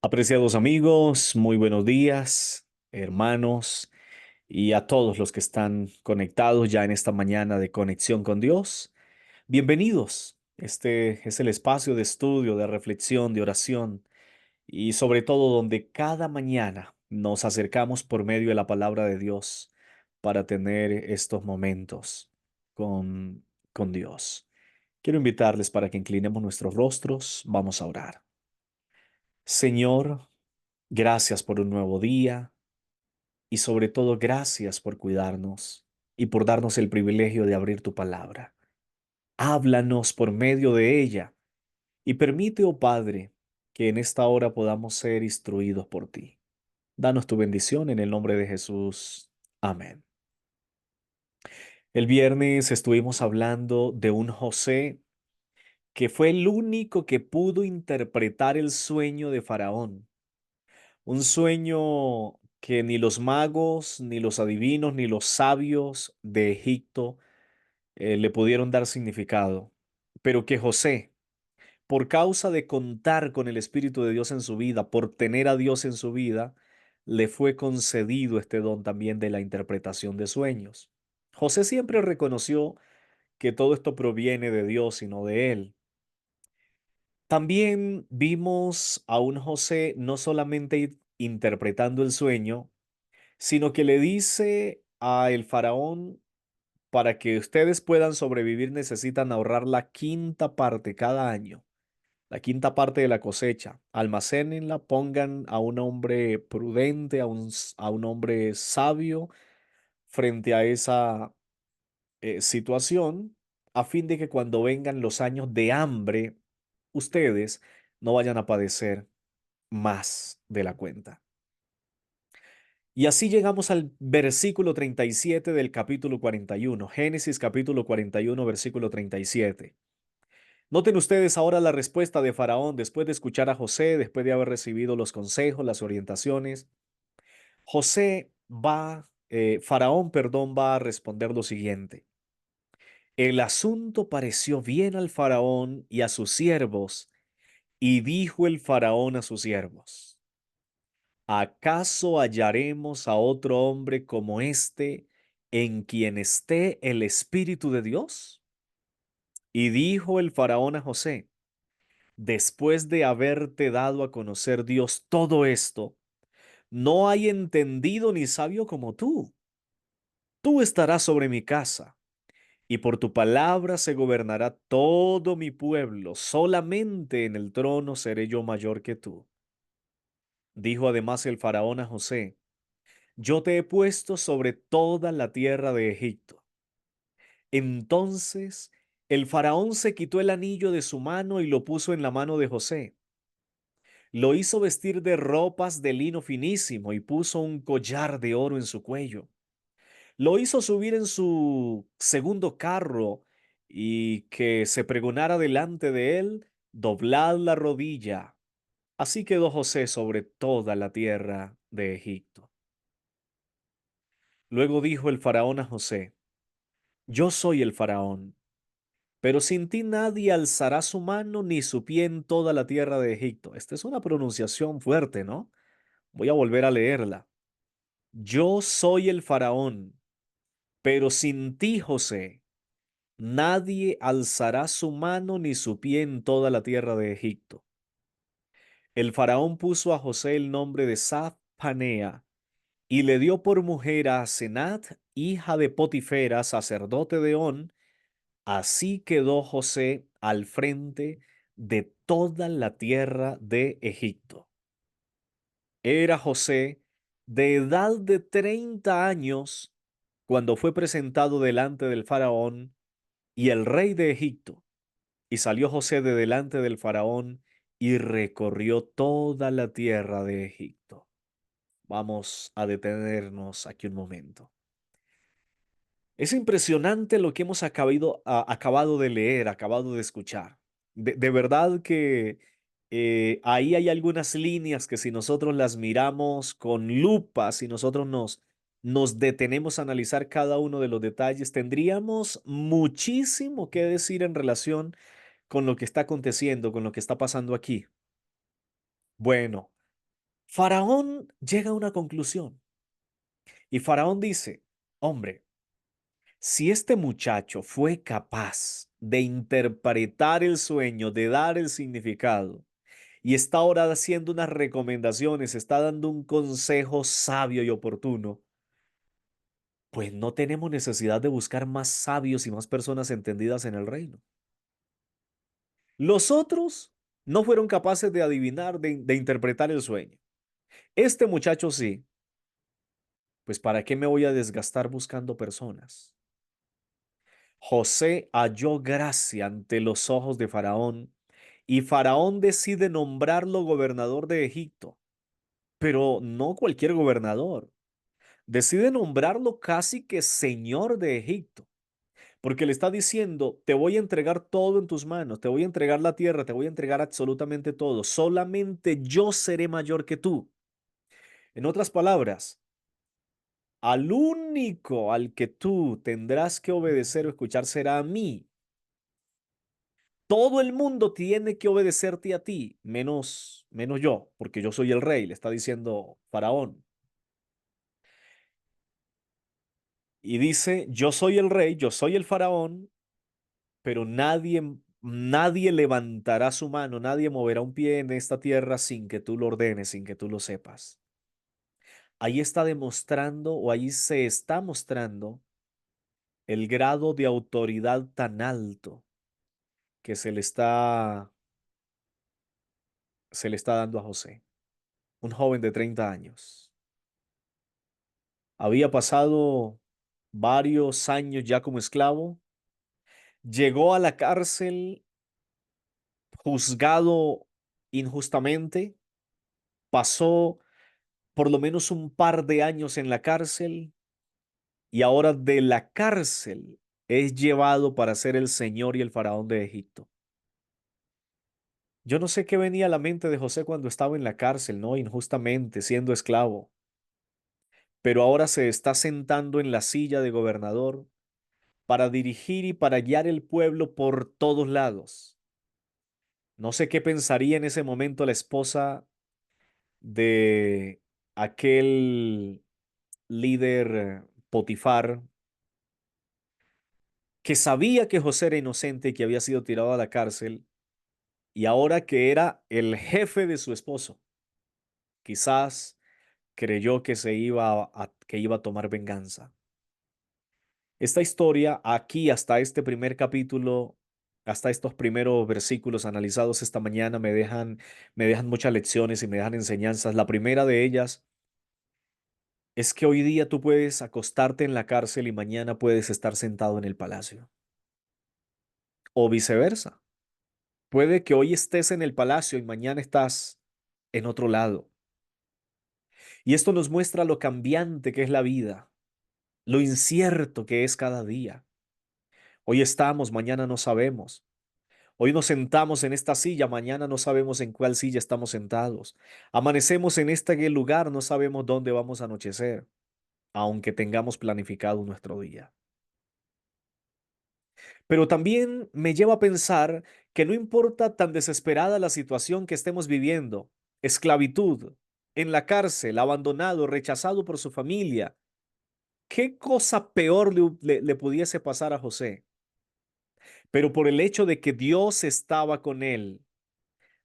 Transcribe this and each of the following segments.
Apreciados amigos, muy buenos días, hermanos, y a todos los que están conectados ya en esta mañana de conexión con Dios. Bienvenidos. Este es el espacio de estudio, de reflexión, de oración y sobre todo donde cada mañana nos acercamos por medio de la palabra de Dios para tener estos momentos con, con Dios. Quiero invitarles para que inclinemos nuestros rostros. Vamos a orar. Señor, gracias por un nuevo día y sobre todo gracias por cuidarnos y por darnos el privilegio de abrir tu palabra. Háblanos por medio de ella y permite, oh Padre, que en esta hora podamos ser instruidos por ti. Danos tu bendición en el nombre de Jesús. Amén. El viernes estuvimos hablando de un José que fue el único que pudo interpretar el sueño de Faraón. Un sueño que ni los magos, ni los adivinos, ni los sabios de Egipto le pudieron dar significado, pero que José, por causa de contar con el Espíritu de Dios en su vida, por tener a Dios en su vida, le fue concedido este don también de la interpretación de sueños. José siempre reconoció que todo esto proviene de Dios y no de él. También vimos a un José no solamente interpretando el sueño, sino que le dice a el faraón, para que ustedes puedan sobrevivir necesitan ahorrar la quinta parte cada año, la quinta parte de la cosecha. Almacénenla, pongan a un hombre prudente, a un hombre sabio frente a esa situación, a fin de que cuando vengan los años de hambre, ustedes no vayan a padecer más de la cuenta. Y así llegamos al versículo 37 del capítulo 41, Génesis capítulo 41, versículo 37. Noten ustedes ahora la respuesta de Faraón después de escuchar a José, después de haber recibido los consejos, las orientaciones. Faraón, perdón, va a responder lo siguiente. El asunto pareció bien al faraón y a sus siervos, y dijo el faraón a sus siervos: ¿acaso hallaremos a otro hombre como este en quien esté el Espíritu de Dios? Y dijo el faraón a José: después de haberte dado a conocer Dios todo esto, no hay entendido ni sabio como tú. Tú estarás sobre mi casa, y por tu palabra se gobernará todo mi pueblo. Solamente en el trono seré yo mayor que tú. Dijo además el faraón a José: yo te he puesto sobre toda la tierra de Egipto. Entonces el faraón se quitó el anillo de su mano y lo puso en la mano de José. Lo hizo vestir de ropas de lino finísimo y puso un collar de oro en su cuello. Lo hizo subir en su segundo carro y que se pregonara delante de él: doblad la rodilla. Así quedó José sobre toda la tierra de Egipto. Luego dijo el faraón a José: yo soy el faraón, pero sin ti nadie alzará su mano ni su pie en toda la tierra de Egipto. Esta es una pronunciación fuerte, ¿no? Voy a volver a leerla. Yo soy el faraón, pero sin ti, José, nadie alzará su mano ni su pie en toda la tierra de Egipto. El faraón puso a José el nombre de Saf-Panea y le dio por mujer a Asenat, hija de Potifera, sacerdote de On. Así quedó José al frente de toda la tierra de Egipto. Era José de edad de 30 años cuando fue presentado delante del faraón y el rey de Egipto. Y salió José de delante del faraón y recorrió toda la tierra de Egipto. Vamos a detenernos aquí un momento. Es impresionante lo que hemos acabado de leer, acabado de escuchar. De verdad que ahí hay algunas líneas que si nosotros las miramos con lupa, si nosotros nos detenemos a analizar cada uno de los detalles, tendríamos muchísimo que decir en relación con lo que está aconteciendo, con lo que está pasando aquí. Bueno. Faraón llega a una conclusión y Faraón dice, hombre, si este muchacho fue capaz de interpretar el sueño, de dar el significado, y está ahora haciendo unas recomendaciones, está dando un consejo sabio y oportuno, pues no tenemos necesidad de buscar más sabios y más personas entendidas en el reino. Los otros no fueron capaces de adivinar, de interpretar el sueño. Este muchacho sí, pues ¿para qué me voy a desgastar buscando personas? José halló gracia ante los ojos de Faraón y Faraón decide nombrarlo gobernador de Egipto, pero no cualquier gobernador. Decide nombrarlo casi que señor de Egipto, porque le está diciendo, te voy a entregar todo en tus manos, te voy a entregar la tierra, te voy a entregar absolutamente todo, solamente yo seré mayor que tú. En otras palabras, al único al que tú tendrás que obedecer o escuchar será a mí. Todo el mundo tiene que obedecerte a ti, menos yo, porque yo soy el rey, le está diciendo Faraón. Y dice, yo soy el rey, yo soy el Faraón, pero nadie levantará su mano, nadie moverá un pie en esta tierra sin que tú lo ordenes, sin que tú lo sepas. Ahí está demostrando o ahí se está mostrando el grado de autoridad tan alto que se le está dando a José, un joven de 30 años. Había pasado varios años ya como esclavo, llegó a la cárcel juzgado injustamente, pasó por lo menos un par de años en la cárcel y ahora de la cárcel es llevado para ser el señor y el faraón de Egipto. Yo no sé qué venía a la mente de José cuando estaba en la cárcel, ¿no? Injustamente, siendo esclavo, pero ahora se está sentando en la silla de gobernador para dirigir y para guiar el pueblo por todos lados. No sé qué pensaría en ese momento la esposa de aquel líder Potifar, que sabía que José era inocente y que había sido tirado a la cárcel, y ahora que era el jefe de su esposo, quizás creyó que iba a tomar venganza. Esta historia, aquí hasta este primer capítulo, hasta estos primeros versículos analizados esta mañana, me dejan muchas lecciones y me dejan enseñanzas. La primera de ellas es que hoy día tú puedes acostarte en la cárcel y mañana puedes estar sentado en el palacio. O viceversa. Puede que hoy estés en el palacio y mañana estás en otro lado. Y esto nos muestra lo cambiante que es la vida, lo incierto que es cada día. Hoy estamos, mañana no sabemos. Hoy nos sentamos en esta silla, mañana no sabemos en cuál silla estamos sentados. Amanecemos en este lugar, no sabemos dónde vamos a anochecer, aunque tengamos planificado nuestro día. Pero también me lleva a pensar que no importa tan desesperada la situación que estemos viviendo, esclavitud, en la cárcel, abandonado, rechazado por su familia, ¿qué cosa peor le pudiese pasar a José? Pero por el hecho de que Dios estaba con él,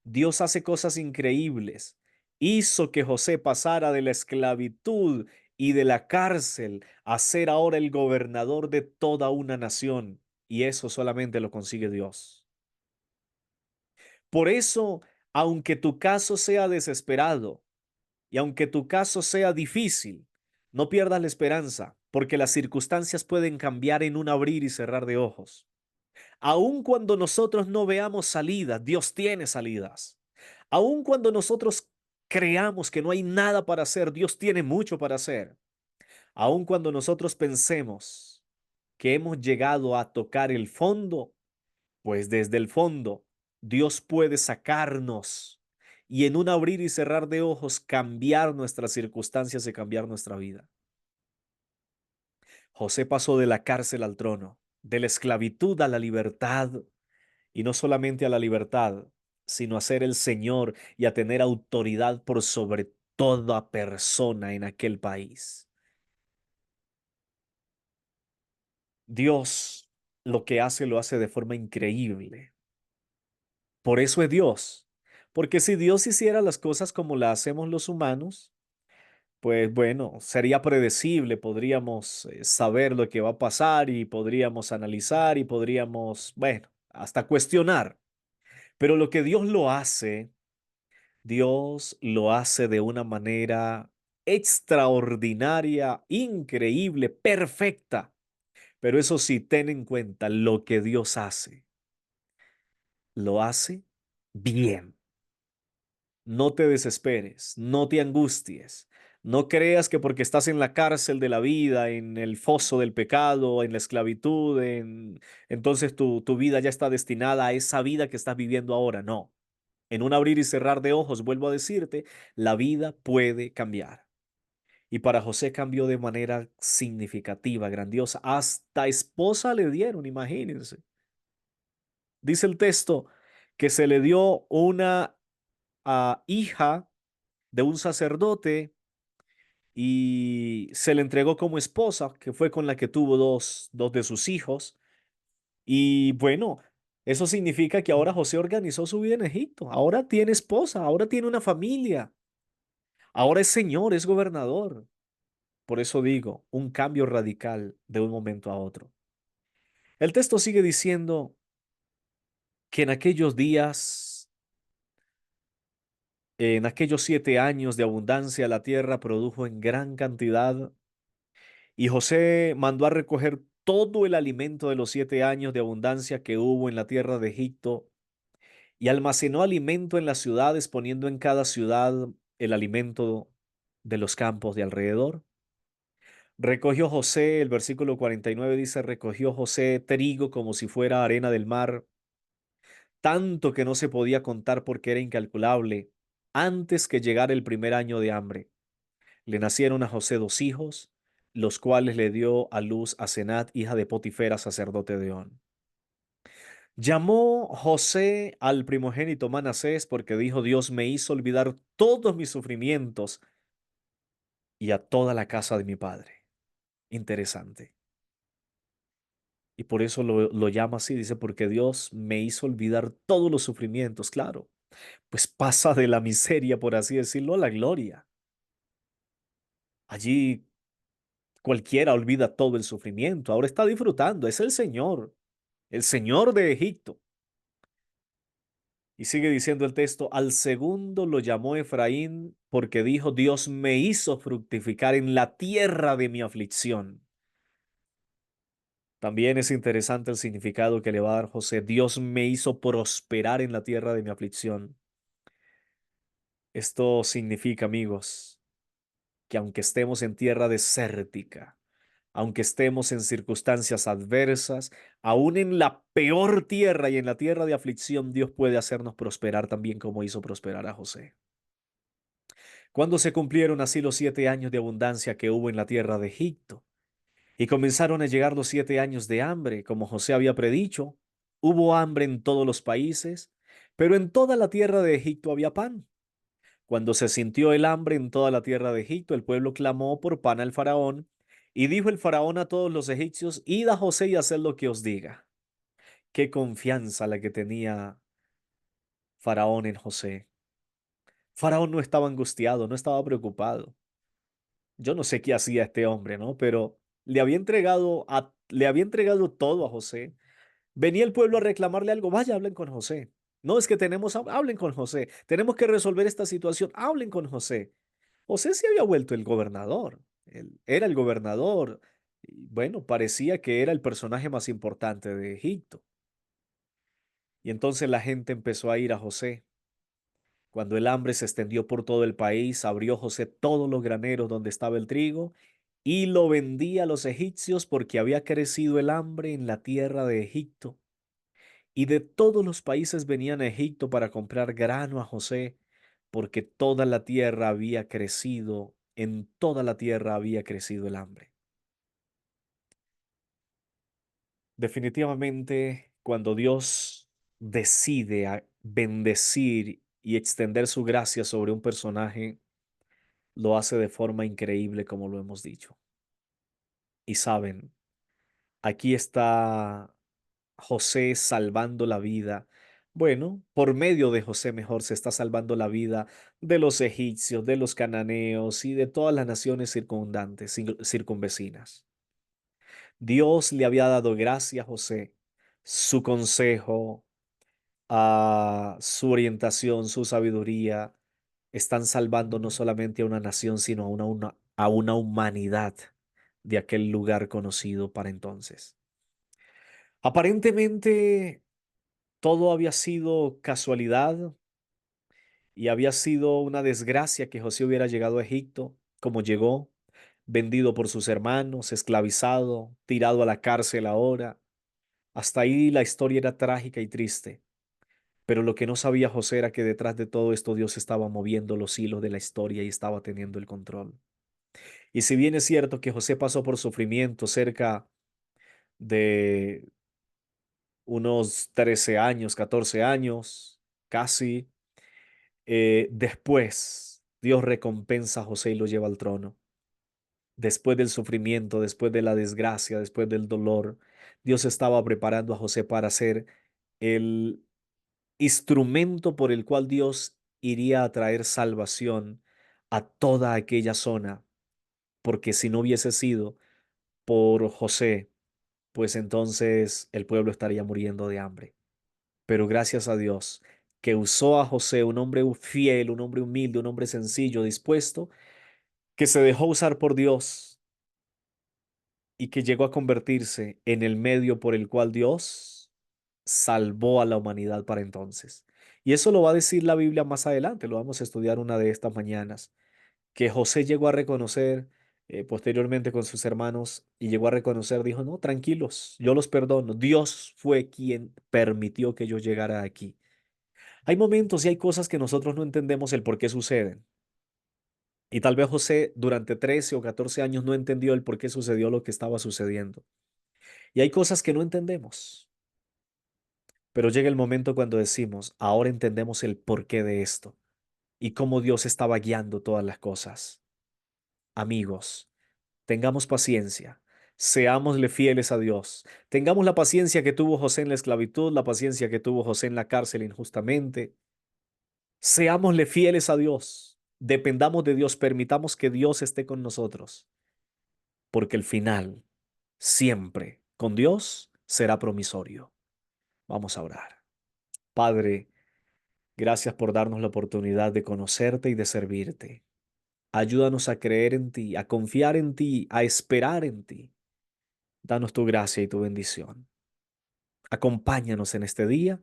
Dios hace cosas increíbles. Hizo que José pasara de la esclavitud y de la cárcel a ser ahora el gobernador de toda una nación. Y eso solamente lo consigue Dios. Por eso, aunque tu caso sea desesperado y aunque tu caso sea difícil, no pierdas la esperanza, porque las circunstancias pueden cambiar en un abrir y cerrar de ojos. Aun cuando nosotros no veamos salidas, Dios tiene salidas. Aun cuando nosotros creamos que no hay nada para hacer, Dios tiene mucho para hacer. Aun cuando nosotros pensemos que hemos llegado a tocar el fondo, pues desde el fondo Dios puede sacarnos y en un abrir y cerrar de ojos cambiar nuestras circunstancias y cambiar nuestra vida. José pasó de la cárcel al trono, de la esclavitud a la libertad, y no solamente a la libertad, sino a ser el Señor y a tener autoridad por sobre toda persona en aquel país. Dios lo que hace lo hace de forma increíble. Por eso es Dios. Porque si Dios hiciera las cosas como las hacemos los humanos, pues bueno, sería predecible, podríamos saber lo que va a pasar y podríamos analizar y podríamos, bueno, hasta cuestionar. Pero lo que Dios lo hace de una manera extraordinaria, increíble, perfecta. Pero eso sí, ten en cuenta lo que Dios hace. Lo hace bien. No te desesperes, no te angusties, no creas que porque estás en la cárcel de la vida, en el foso del pecado, en la esclavitud, entonces tu vida ya está destinada a esa vida que estás viviendo ahora. No. En un abrir y cerrar de ojos, vuelvo a decirte, la vida puede cambiar. Y para José cambió de manera significativa, grandiosa. Hasta esposa le dieron, imagínense. Dice el texto que se le dio una hija de un sacerdote y se le entregó como esposa, que fue con la que tuvo dos de sus hijos. Y bueno, eso significa que ahora José organizó su vida en Egipto. Ahora tiene esposa, ahora tiene una familia, ahora es señor, es gobernador. Por eso digo, un cambio radical de un momento a otro. El texto sigue diciendo que en aquellos días, en aquellos 7 años de abundancia, la tierra produjo en gran cantidad. Y José mandó a recoger todo el alimento de los 7 años de abundancia que hubo en la tierra de Egipto y almacenó alimento en las ciudades, poniendo en cada ciudad el alimento de los campos de alrededor. Recogió José, el versículo 49 dice, recogió José trigo como si fuera arena del mar, tanto que no se podía contar porque era incalculable, antes que llegara el primer año de hambre. Le nacieron a José 2 hijos, los cuales le dio a luz a Senat, hija de Potifera, sacerdote de On. Llamó José al primogénito Manasés porque dijo, Dios me hizo olvidar todos mis sufrimientos y a toda la casa de mi padre. Interesante. Y por eso lo llama así, dice, porque Dios me hizo olvidar todos los sufrimientos, claro. Pues pasa de la miseria, por así decirlo, a la gloria. Allí cualquiera olvida todo el sufrimiento, ahora está disfrutando, es el Señor de Egipto. Y sigue diciendo el texto, al segundo lo llamó Efraín porque dijo, Dios me hizo fructificar en la tierra de mi aflicción. También es interesante el significado que le va a dar José, Dios me hizo prosperar en la tierra de mi aflicción. Esto significa, amigos, que aunque estemos en tierra desértica, aunque estemos en circunstancias adversas, aún en la peor tierra y en la tierra de aflicción, Dios puede hacernos prosperar también como hizo prosperar a José. Cuando se cumplieron así los 7 años de abundancia que hubo en la tierra de Egipto, y comenzaron a llegar los 7 años de hambre, como José había predicho, hubo hambre en todos los países, pero en toda la tierra de Egipto había pan. Cuando se sintió el hambre en toda la tierra de Egipto, el pueblo clamó por pan al faraón, y dijo el faraón a todos los egipcios, id a José y haced lo que os diga. Qué confianza la que tenía faraón en José. Faraón no estaba angustiado, no estaba preocupado. Yo no sé qué hacía este hombre, ¿no? Pero le había entregado todo a José. Venía el pueblo a reclamarle algo, vaya, hablen con José. No es que hablen con José. Tenemos que resolver esta situación, hablen con José. José se había vuelto el gobernador. Él era el gobernador. Y bueno, parecía que era el personaje más importante de Egipto. Y entonces la gente empezó a ir a José. Cuando el hambre se extendió por todo el país, abrió José todos los graneros donde estaba el trigo y lo vendía a los egipcios porque había crecido el hambre en la tierra de Egipto. Y de todos los países venían a Egipto para comprar grano a José, porque toda la tierra había crecido, en toda la tierra había crecido el hambre. Definitivamente, cuando Dios decide bendecir y extender su gracia sobre un personaje, lo hace de forma increíble, como lo hemos dicho. Y saben, aquí está José salvando la vida. Bueno, por medio de José mejor se está salvando la vida de los egipcios, de los cananeos y de todas las naciones circundantes, circunvecinas. Dios le había dado gracia a José, su consejo, a su orientación, su sabiduría, están salvando no solamente a una nación, sino a una humanidad de aquel lugar conocido para entonces. Aparentemente todo había sido casualidad y había sido una desgracia que José hubiera llegado a Egipto como llegó, vendido por sus hermanos, esclavizado, tirado a la cárcel ahora. Hasta ahí la historia era trágica y triste. Pero lo que no sabía José era que detrás de todo esto Dios estaba moviendo los hilos de la historia y estaba teniendo el control. Y si bien es cierto que José pasó por sufrimiento cerca de unos 13 años, 14 años, casi, después Dios recompensa a José y lo lleva al trono. Después del sufrimiento, después de la desgracia, después del dolor, Dios estaba preparando a José para ser el instrumento por el cual Dios iría a traer salvación a toda aquella zona, porque si no hubiese sido por José, pues entonces el pueblo estaría muriendo de hambre. Pero gracias a Dios que usó a José, un hombre fiel, un hombre humilde, un hombre sencillo, dispuesto, que se dejó usar por Dios y que llegó a convertirse en el medio por el cual Dios salvó a la humanidad para entonces. Y eso lo va a decir la Biblia más adelante, lo vamos a estudiar una de estas mañanas, que José llegó a reconocer posteriormente con sus hermanos y llegó a reconocer, dijo, no, tranquilos, yo los perdono, Dios fue quien permitió que yo llegara aquí. Hay momentos y hay cosas que nosotros no entendemos el por qué suceden. Y tal vez José durante 13 o 14 años no entendió el por qué sucedió lo que estaba sucediendo. Y hay cosas que no entendemos. Pero llega el momento cuando decimos, ahora entendemos el porqué de esto y cómo Dios estaba guiando todas las cosas. Amigos, tengamos paciencia, seámosle fieles a Dios, tengamos la paciencia que tuvo José en la esclavitud, la paciencia que tuvo José en la cárcel injustamente. Seámosle fieles a Dios, dependamos de Dios, permitamos que Dios esté con nosotros, porque el final siempre con Dios será promisorio. Vamos a orar. Padre, gracias por darnos la oportunidad de conocerte y de servirte. Ayúdanos a creer en ti, a confiar en ti, a esperar en ti. Danos tu gracia y tu bendición. Acompáñanos en este día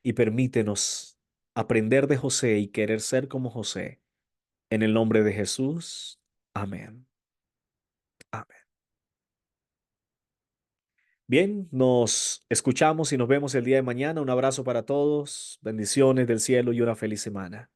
y permítenos aprender de José y querer ser como José. En el nombre de Jesús. Amén. Amén. Bien, nos escuchamos y nos vemos el día de mañana. Un abrazo para todos, bendiciones del cielo y una feliz semana.